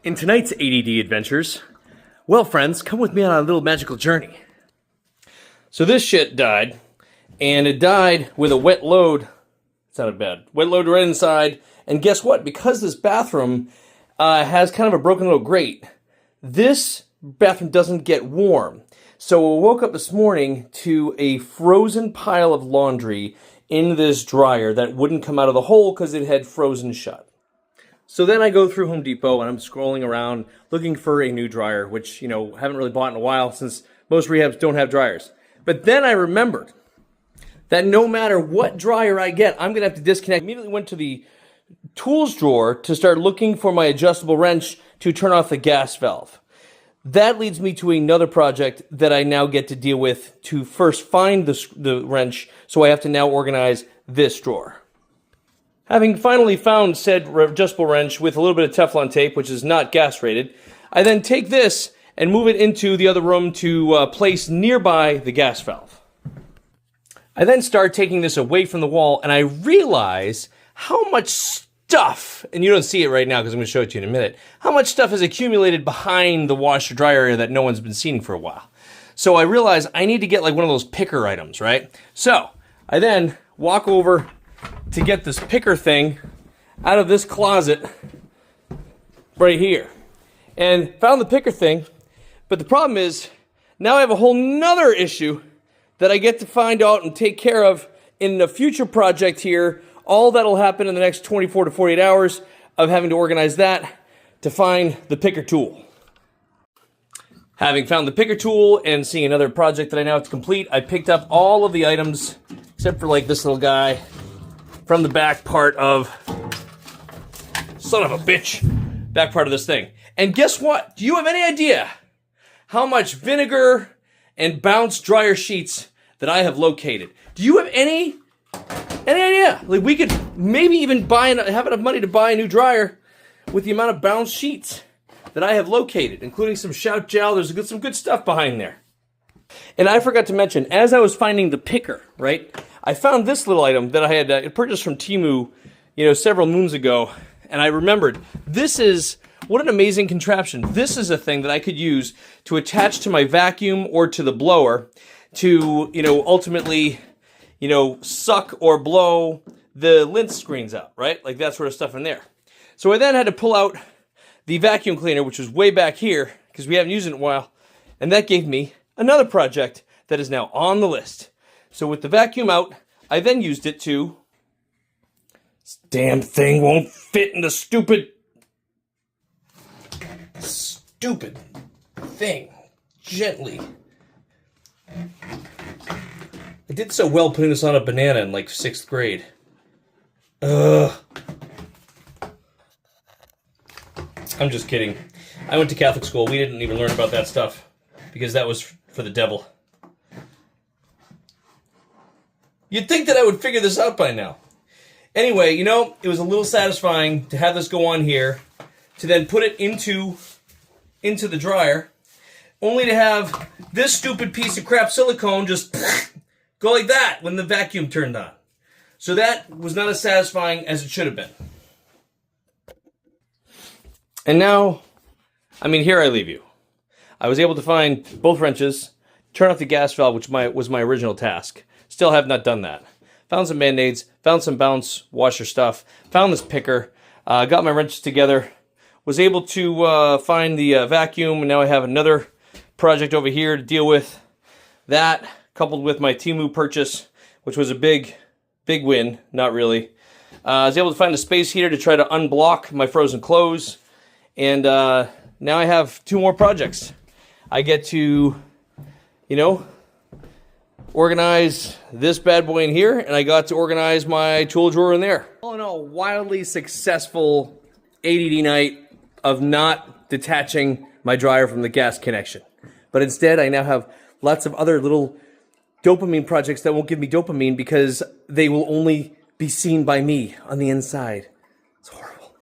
In tonight's ADD adventures, well friends, come with me on a little magical journey. So this shit died, and it died with a wet load. It sounded bad. Wet load right inside, and guess what? Because this bathroom has kind of a broken little grate, this bathroom doesn't get warm. So I woke up this morning to a frozen pile of laundry in this dryer that wouldn't come out of the hole because it had frozen shut. So then I go through Home Depot and I'm scrolling around looking for a new dryer, which, you know, haven't really bought in a while since most rehabs don't have dryers. But then I remembered that no matter what dryer I get, I'm going to have to disconnect. I immediately went to the tools drawer to start looking for my adjustable wrench to turn off the gas valve. That leads me to another project that I now get to deal with to first find the wrench, so I have to now organize this drawer. Having finally found said adjustable wrench with a little bit of Teflon tape, which is not gas rated, I then take this and move it into the other room to place nearby the gas valve. I then start taking this away from the wall, and I realize how much stuff, and you don't see it right now because I'm going to show it to you in a minute, how much stuff is accumulated behind the washer dryer area that no one's been seeing for a while. So I realize I need to get like one of those picker items, right? So I then walk over to get this picker thing out of this closet right here. And found the picker thing, but the problem is now I have a whole nother issue that I get to find out and take care of in a future project here. All that'll happen in the next 24 to 48 hours of having to organize that to find the picker tool. Having found the picker tool and seeing another project that I now have to complete, I picked up all of the items except for like this little guy from the back part of, son of a bitch, back part of this thing. And guess what? Do you have any idea how much vinegar and bounce dryer sheets that I have located? Do you have any idea? Like, we could maybe even have enough money to buy a new dryer with the amount of bounce sheets that I have located, including some Shout gel. There's some good stuff behind there. And I forgot to mention, as I was finding the picker, right, I found this little item that I had purchased from Temu, several moons ago, and I remembered, what an amazing contraption. This is a thing that I could use to attach to my vacuum or to the blower to, ultimately, suck or blow the lint screens out, right? Like that sort of stuff in there. So I then had to pull out the vacuum cleaner, which was way back here, because we haven't used it in a while, and that gave me another project that is now on the list. So with the vacuum out, I then used it to... This damn thing won't fit in the stupid thing. Gently. I did so well putting this on a banana in like 6th grade. Ugh. I'm just kidding. I went to Catholic school. We didn't even learn about that stuff because that was for the devil. You'd think that I would figure this out by now. Anyway, it was a little satisfying to have this go on here, to then put it into the dryer, only to have this stupid piece of crap silicone just go like that when the vacuum turned on. So that was not as satisfying as it should have been. And now, here I leave you. I was able to find both wrenches, turn off the gas valve, which was my original task. Still have not done that. Found some Band-Aids, found some bounce washer stuff, found this picker, got my wrenches together, was able to find the vacuum, and now I have another project over here to deal with. That, coupled with my Temu purchase, which was a big win, not really. I was able to find a space heater to try to unblock my frozen clothes, and now I have 2 more projects. I get to, organize this bad boy in here, and I got to organize my tool drawer in there. All in all, wildly successful ADD night of not detaching my dryer from the gas connection. But instead, I now have lots of other little dopamine projects that won't give me dopamine because they will only be seen by me on the inside. It's horrible.